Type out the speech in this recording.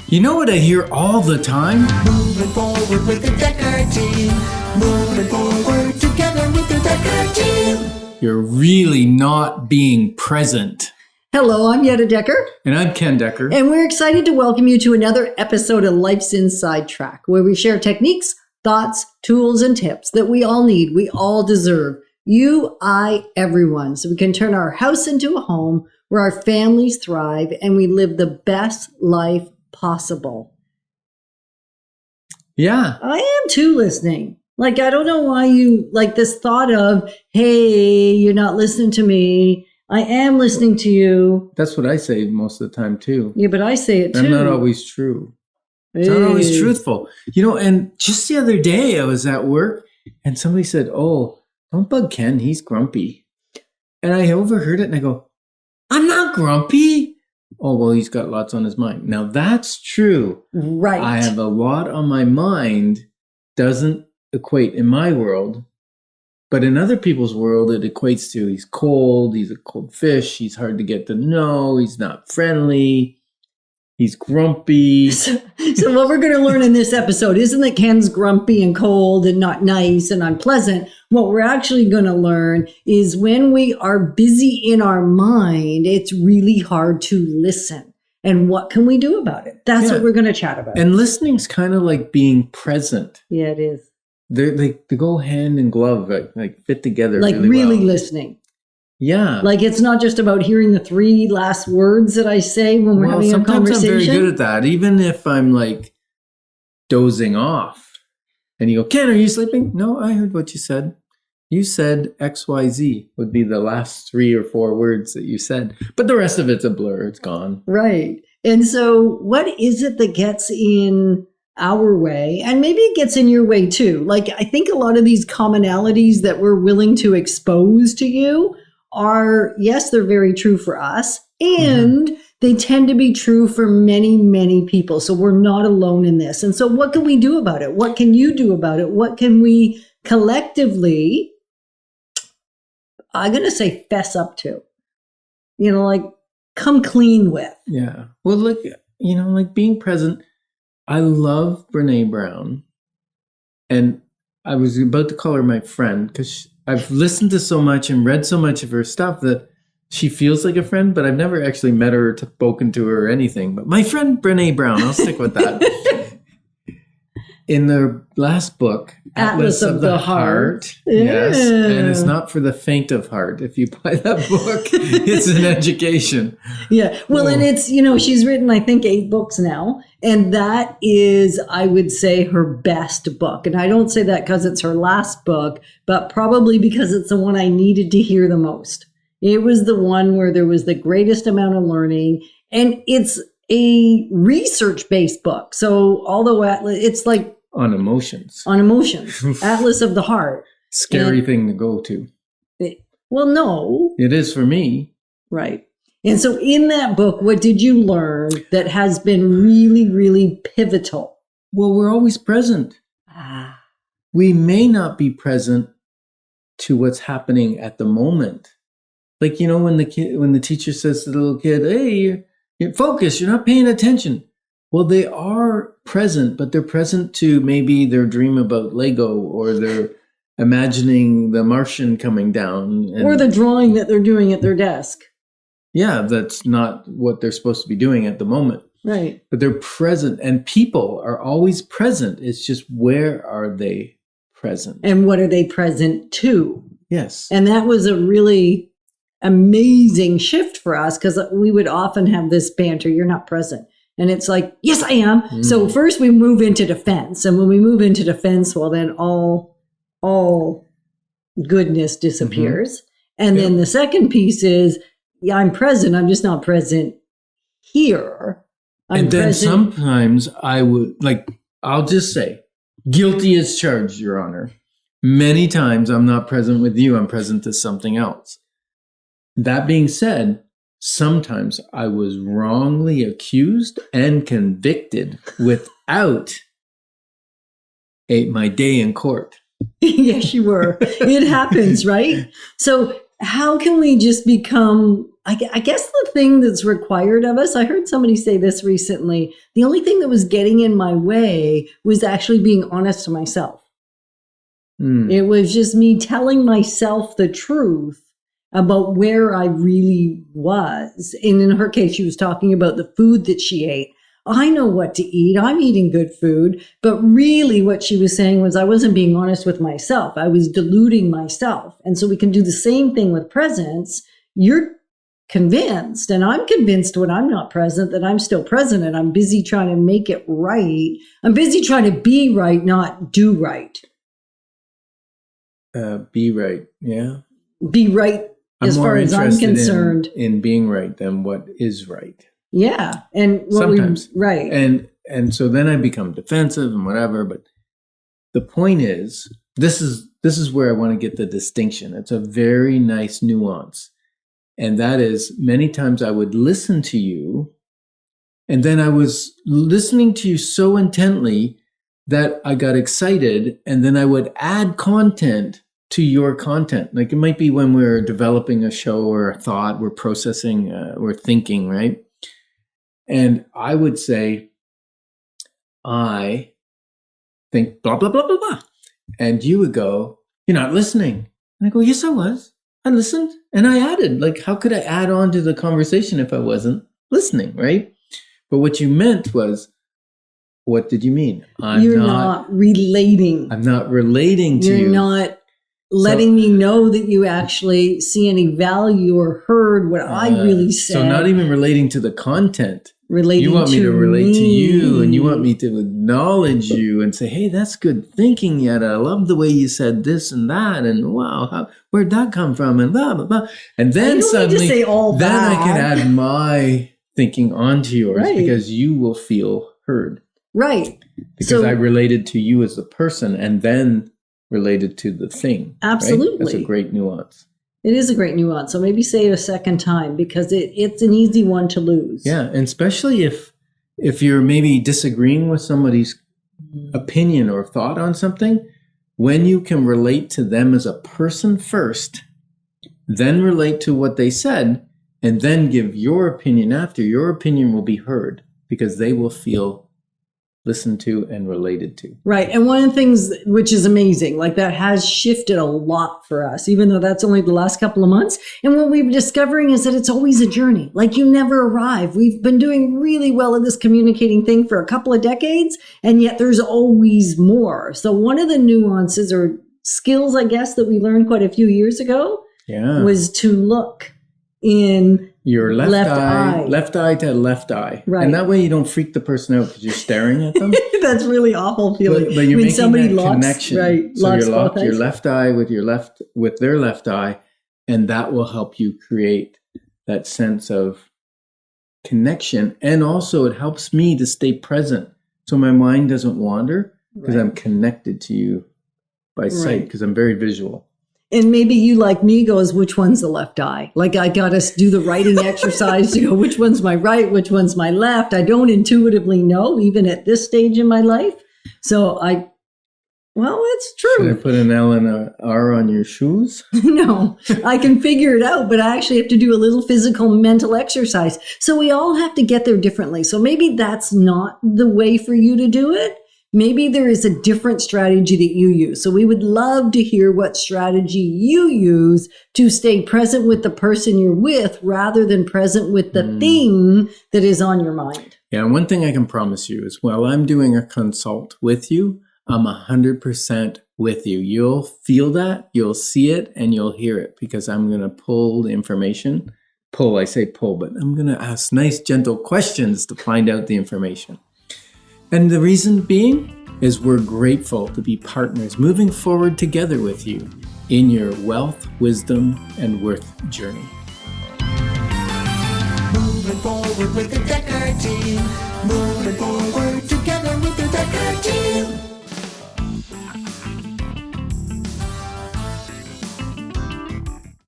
You know what I hear all the time? Moving forward with the Decker team. Moving forward together with the Decker team. You're really not being present. Hello, I'm Youre Decker. And I'm Ken Decker. And we're excited to welcome you to another episode of Life's Inside Track, where we share techniques, thoughts, tools, and tips that we all need, we all deserve. You, I, everyone. So we can turn our house into a home where our families thrive and we live the best life possible. Yeah. I am too listening. Like, I don't know why you like this thought of, hey, you're not listening to me. I am listening to you. That's what I say most of the time too. Yeah, but I say it too. I'm not always true. It's not always truthful. You know, and just the other day I was at work and somebody said, oh, don't bug Ken. He's grumpy. And I overheard it and I go, I'm not grumpy. Oh, well, he's got lots on his mind. Now, that's true. Right. I have a lot on my mind. Doesn't equate in my world. But in other people's world, it equates to he's cold. He's a cold fish. He's hard to get to know. He's not friendly. He's grumpy. So what we're going to learn in this episode isn't that Ken's grumpy and cold and not nice and unpleasant. What we're actually going to learn is when we are busy in our mind, it's really hard to listen. And what can we do about it? That's what we're going to chat about. And listening's kind of like being present. Yeah, it is. They go hand in glove, like fit together. Like really well. Listening. Yeah. Like it's not just about hearing the three last words that I say when we're having a conversation. Sometimes I'm very good at that. Even if I'm like dozing off and you go, Ken, are you sleeping? No, I heard what you said. You said XYZ would be the last 3 or 4 words that you said. But the rest of it's a blur. It's gone. Right. And so what is it that gets in our way? And maybe it gets in your way too. Like I think a lot of these commonalities that we're willing to expose to you are, yes, they're very true for us, and they tend to be true for many, many people. So we're not alone in this. And so what can we do about it? What can you do about it? What can we collectively, I'm going to say fess up to, like come clean with? Yeah. Well, look, like being present. I love Brene Brown, and I was about to call her my friend because I've listened to so much and read so much of her stuff that she feels like a friend, but I've never actually met her or spoken to her or anything. But my friend Brene Brown, I'll stick with that. In the last book, Atlas of the Heart. Yes. And it's not for the faint of heart. If you buy that book, it's an education. Yeah. Well, and it's, she's written, I think, 8 books now. And that is, I would say, her best book. And I don't say that because it's her last book, but probably because it's the one I needed to hear the most. It was the one where there was the greatest amount of learning. And it's a research-based book. So although it's like, on emotions. Atlas of the Heart. Scary thing to go to. Well, no. It is for me. Right. And so in that book, what did you learn that has been really, really pivotal? Well, we're always present. We may not be present to what's happening at the moment. Like, when the teacher says to the little kid, hey, you're focused, you're not paying attention. Well, they are present, but they're present to maybe their dream about Lego, or they're imagining the Martian coming down. Or the drawing that they're doing at their desk. Yeah, that's not what they're supposed to be doing at the moment. Right. But they're present, and people are always present. It's just, where are they present? And what are they present to? Yes. And that was a really amazing shift for us, because we would often have this banter, you're not present. And it's like, yes, I am. So first we move into defense. And when we move into defense, well, then all goodness disappears. And then the second piece is, yeah, I'm present. I'm just not present here. And then sometimes I would, I'll just say, guilty as charged, Your Honor. Many times I'm not present with you. I'm present to something else. That being said, sometimes I was wrongly accused and convicted without my day in court. Yes, you were. It happens, right? So how can we just become, I guess the thing that's required of us, I heard somebody say this recently, the only thing that was getting in my way was actually being honest to myself. It was just me telling myself the truth about where I really was. And in her case, she was talking about the food that she ate. I know what to eat. I'm eating good food. But really what she was saying was I wasn't being honest with myself. I was deluding myself. And so we can do the same thing with presence. You're convinced, and I'm convinced when I'm not present that I'm still present and I'm busy trying to make it right. I'm busy trying to be right, not do right. Be right. Yeah. Be right as far as I'm concerned. In being right than what is right. Yeah. And what sometimes. Right. And so then I become defensive and whatever. But the point is, this is where I want to get the distinction. It's a very nice nuance. And that is, many times I would listen to you, and then I was listening to you so intently that I got excited, and then I would add content to your content. Like it might be when we're developing a show or a thought, we're processing, we're thinking, right? And I would say, I think blah, blah, blah, blah, blah. And you would go, you're not listening. And I go, yes, I was. I listened and I added. Like, how could I add on to the conversation if I wasn't listening, right? But what you meant was, what did you mean? You're not relating. I'm not relating to you. You're not letting me know that you actually see any value or heard what I really said. So not even relating to the content. Relating you want me to relate to you, and you want me to me. acknowledge you and say, hey, that's good thinking, yet I love the way you said this and that, and wow, where'd that come from, and blah, blah, blah. And then suddenly, then I can add my thinking onto yours, right, because you will feel heard. Right. Because I related to you as the person and then related to the thing. Absolutely. Right? That's a great nuance. It is a great nuance. So maybe say it a second time, because it's an easy one to lose. Yeah, and especially if you're maybe disagreeing with somebody's opinion or thought on something, when you can relate to them as a person first, then relate to what they said, and then give your opinion after, your opinion will be heard because they will feel listened to and related to. Right. And one of the things which is amazing, like that has shifted a lot for us, even though that's only the last couple of months. And what we're discovering is that it's always a journey. Like you never arrive. We've been doing really well at this communicating thing for a couple of decades, and yet there's always more. So one of the nuances or skills, I guess, that we learned quite a few years ago was to look in your left eye to left eye. Right. And that way you don't freak the person out because you're staring at them. That's really awful feeling. But you're when making somebody that connection. Right, so you lock your left eye with their left eye, and that will help you create that sense of connection. And also it helps me to stay present so my mind doesn't wander, because I'm connected to you by sight, because I'm very visual. And maybe you, like me, goes, which one's the left eye? Like I got to do the writing exercise to go, which one's my right, which one's my left? I don't intuitively know, even at this stage in my life. So it's true. Should I put an L and an R on your shoes? No, I can figure it out, but I actually have to do a little physical mental exercise. So we all have to get there differently. So maybe that's not the way for you to do it. Maybe there is a different strategy that you use. So we would love to hear what strategy you use to stay present with the person you're with rather than present with the thing that is on your mind. Yeah, and one thing I can promise you is while I'm doing a consult with you, I'm 100% with you. You'll feel that, you'll see it, and you'll hear it, because I'm going to pull the information. I say pull, but I'm going to ask nice, gentle questions to find out the information. And the reason being is we're grateful to be partners moving forward together with you in your wealth, wisdom, and worth journey. Moving forward with the Decker team. Moving forward together with the Decker team.